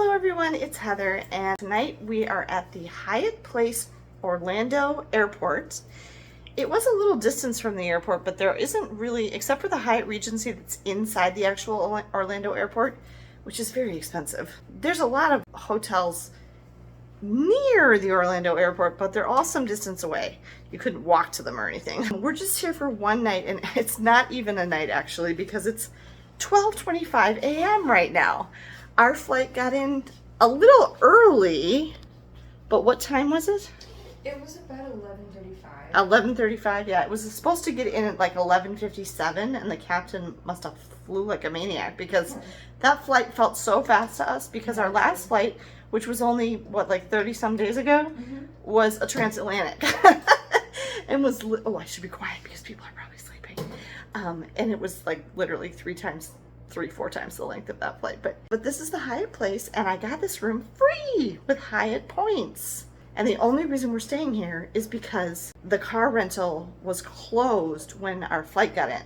Hello everyone, it's Heather, and tonight we are at the Hyatt Place Orlando Airport. It was a little distance from the airport, but there isn't really, except for the Hyatt Regency that's inside the actual Orlando Airport, which is very expensive. There's a lot of hotels near the Orlando Airport, but they're all some distance away. You couldn't walk to them or anything. We're just here for one night, and it's not even a night actually, because it's 12:25 a.m. right now. Our flight got in a little early, but what time was it? It was about 11:35. 11:35, yeah. It was supposed to get in at like 11:57, and the captain must have flew like a maniac because that flight felt so fast to us because our last flight, which was only, what, like 30 some days ago, was a transatlantic. And was, oh, I should be quiet because people are probably sleeping. And it was like literally 4 times the length of that flight. But this is the Hyatt Place, and I got this room free with Hyatt Points. And the only reason we're staying here is because the car rental was closed when our flight got in.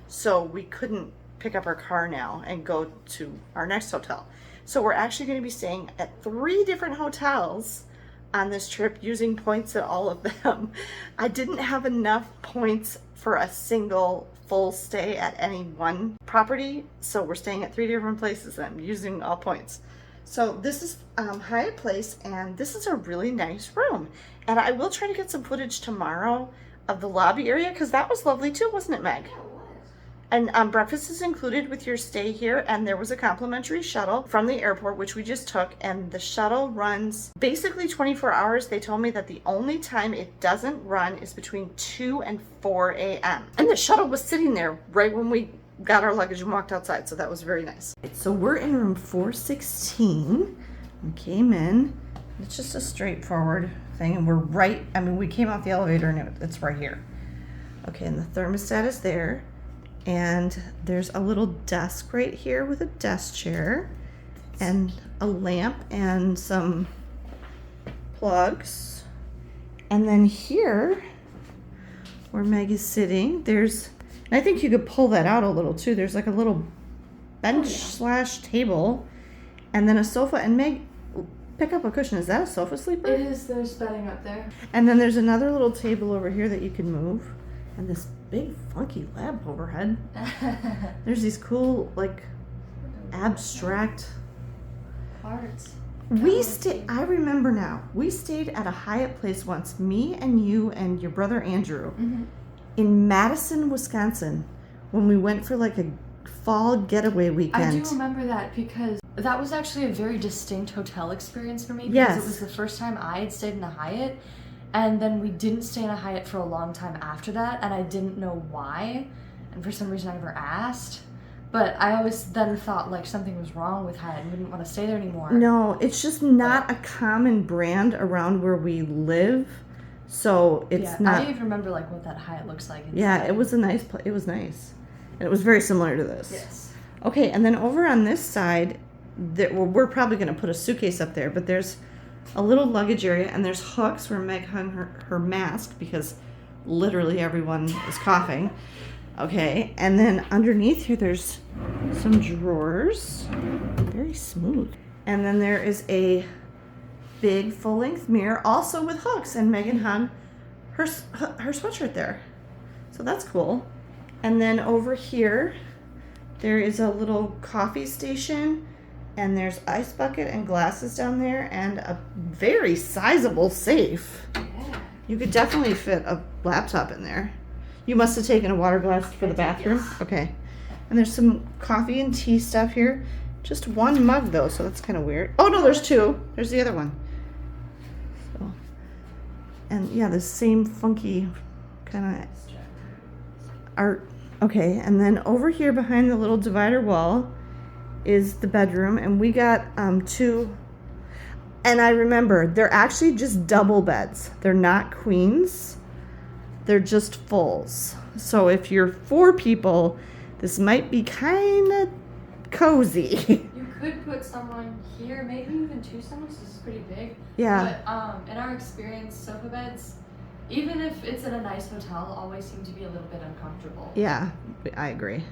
So we couldn't pick up our car now and go to our next hotel. So we're actually going to be staying at 3 different hotels on this trip, using points at all of them. I didn't have enough points for a single full stay at any one property, so we're staying at 3 different places and I'm using all points. So this is Hyatt Place, and this is a really nice room. And I will try to get some footage tomorrow of the lobby area because that was lovely too, wasn't it, Meg? And breakfast is included with your stay here, and there was a complimentary shuttle from the airport, which we just took, and the shuttle runs basically 24 hours. They told me that the only time it doesn't run is between 2 and 4 a.m. And the shuttle was sitting there right when we got our luggage and walked outside, so that was very nice. So we're in room 416. We came in. It's just a straightforward thing, and we're right, I mean, we came off the elevator and it's right here. Okay, and the thermostat is there. And there's a little desk right here with a desk chair and a lamp and some plugs. And then here, where Meg is sitting, there's, and I think you could pull that out a little too. There's like a little bench slash table and then a sofa. And Meg, pick up a cushion. Is that a sofa sleeper? It is. There's bedding up there. And then there's another little table over here that you can move. And this big funky lamp overhead. There's these cool, like, abstract Hearts. I remember now, we stayed at a Hyatt Place once, me and you and your brother Andrew, in Madison, Wisconsin, when we went for like a fall getaway weekend. I do remember that because that was actually a very distinct hotel experience for me because it was the first time I had stayed in a Hyatt. And then we didn't stay in a Hyatt for a long time after that, and I didn't know why. And for some reason I never asked. But I always then thought like something was wrong with Hyatt and we didn't want to stay there anymore. No, it's just not a common brand around where we live. So it's not. I don't even remember like what that Hyatt looks like inside. Yeah, it was a nice place. It was nice. And it was very similar to this. Yes. Okay, and then over on this side, we're probably going to put a suitcase up there, but there's a little luggage area, and there's hooks where Meg hung her mask because literally everyone is coughing. Okay, and then underneath here there's some drawers, very smooth. And then there is a big full-length mirror, also with hooks, and Megan hung her sweatshirt there. So that's cool. And then over here, there is a little coffee station, and there's ice bucket and glasses down there and a very sizable safe. Yeah. You could definitely fit a laptop in there. You must have taken a water glass for the bathroom? Yes. Okay. And there's some coffee and tea stuff here. Just one mug though, so that's kind of weird. Oh no, there's 2. There's the other one. So, and yeah, the same funky kind of art. Okay, and then over here behind the little divider wall is the bedroom, and we got 2, and I remember they're actually just double beds. They're not queens, they're just fulls. So if you're 4 people, this might be kind of cozy. You could put someone here, maybe even 2 someone, so this is pretty big. Yeah. But in our experience, sofa beds, even if it's in a nice hotel, always seem to be a little bit uncomfortable. Yeah, I agree.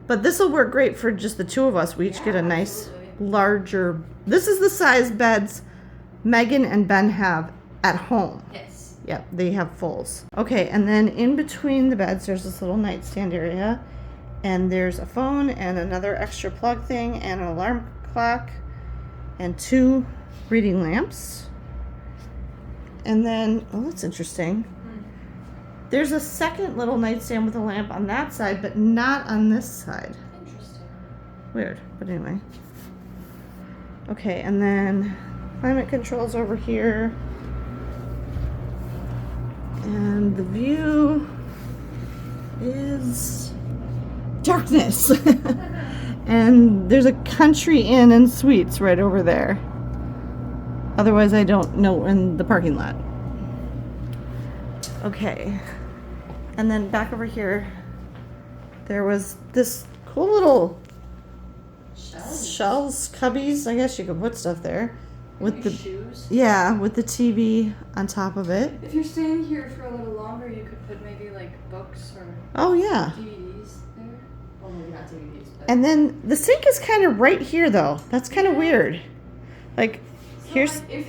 But this will work great for just the 2 of us. We each get a nice absolutely. larger. This is the size beds Megan and Ben have at home. Yes. Yep, they have fulls. Okay, and then in between the beds, there's this little nightstand area. And there's a phone and another extra plug thing and an alarm clock and 2 reading lamps. And then, oh, that's interesting. There's a second little nightstand with a lamp on that side, but not on this side. Interesting. Weird, but anyway. Okay, and then climate controls over here. And the view is darkness. And there's a country inn and suites right over there. Otherwise, I don't know in the parking lot. Okay. And then back over here, there was this cool little shelves, cubbies. I guess you could put stuff there. With the shoes. Yeah, with the TV on top of it. If you're staying here for a little longer, you could put maybe like books or Oh yeah. DVDs there. Well, maybe not DVDs, but. And then the sink is kind of right here, though. That's kind of weird. Like, So here's. like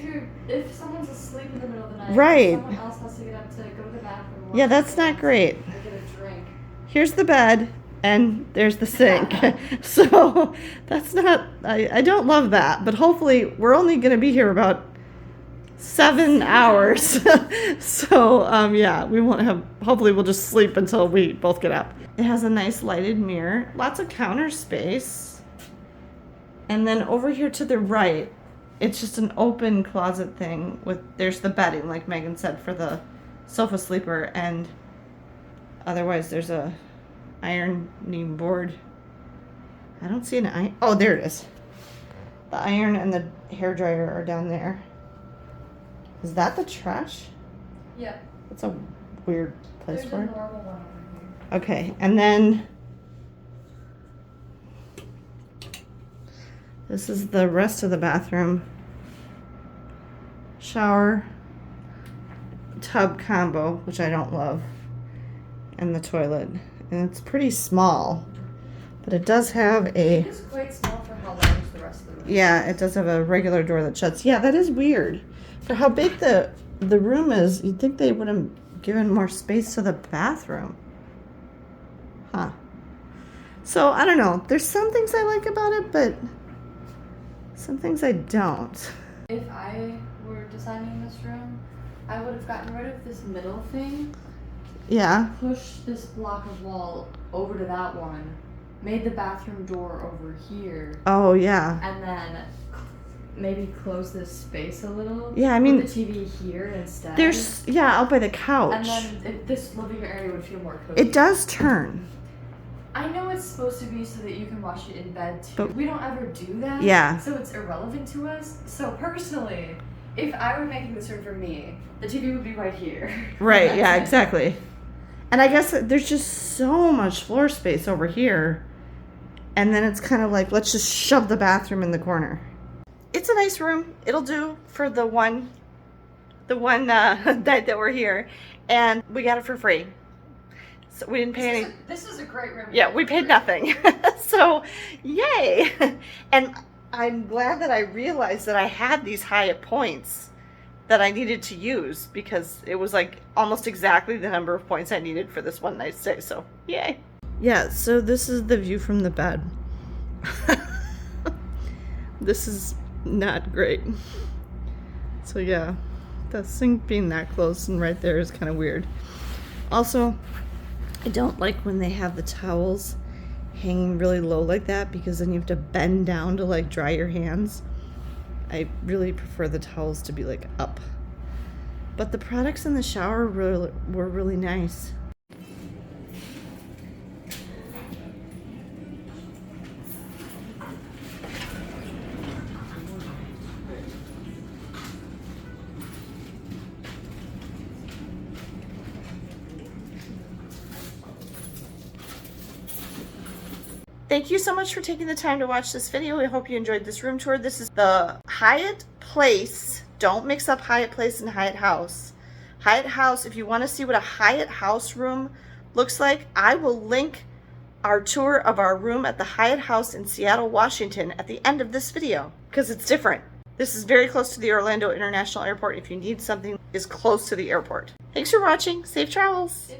if someone's asleep in the middle of the night, Right. someone else has to get up to go to the bathroom. Yeah, that's not great. Or get a drink. Here's the bed, and there's the sink. So that's not. I don't love that, but hopefully we're only going to be here about 7 hours. So yeah, we won't have. Hopefully we'll just sleep until we both get up. It has a nice lighted mirror, lots of counter space, and then over here to the right, it's just an open closet thing with. There's the bedding, like Megan said, for the sofa sleeper, and otherwise there's a ironing board. I don't see an iron. Oh, there it is. The iron and the hair dryer are down there. Is that the trash? Yeah. That's a weird place There's for a it. normal one over here. Okay, and then this is the rest of the bathroom. Shower, tub combo, which I don't love, and the toilet. And it's pretty small, but it does have a. It is quite small for how large the rest of the room. Yeah, it does have a regular door that shuts. Yeah, that is weird. For how big the room is, you'd think they would have given more space to the bathroom. Huh. So, I don't know. There's some things I like about it, but some things I don't. If I were designing this room, I would have gotten rid of this middle thing, Yeah. pushed this block of wall over to that one, made the bathroom door over here, Oh, yeah. and then maybe close this space a little. Yeah, I mean, put the TV here instead. There's, yeah, out by the couch. And then this living area would feel more cozy. It does turn. I know it's supposed to be so that you can watch it in bed too. But we don't ever do that. Yeah. So it's irrelevant to us. So personally, if I were making this room for me, the TV would be right here. Right, That's yeah, it. exactly. And I guess there's just so much floor space over here. And then it's kind of like, let's just shove the bathroom in the corner. It's a nice room. It'll do for the one night that we're here. And we got it for free. So we didn't pay any. This is a great room. Yeah, we paid nothing. So, yay. And I'm glad that I realized that I had these Hyatt points that I needed to use, because it was like almost exactly the number of points I needed for this one night stay. So, yay. Yeah, so this is the view from the bed. This is not great. So, yeah, the sink being that close and right there is kind of weird. Also, I don't like when they have the towels hanging really low like that, because then you have to bend down to like dry your hands. I really prefer the towels to be like up. But the products in the shower were really nice. Thank you so much for taking the time to watch this video. I hope you enjoyed this room tour. This is the Hyatt Place. Don't mix up Hyatt Place and Hyatt House. Hyatt House, if you want to see what a Hyatt House room looks like, I will link our tour of our room at the Hyatt House in Seattle, Washington at the end of this video because it's different. This is very close to the Orlando International Airport if you need something is close to the airport. Thanks for watching. Safe travels.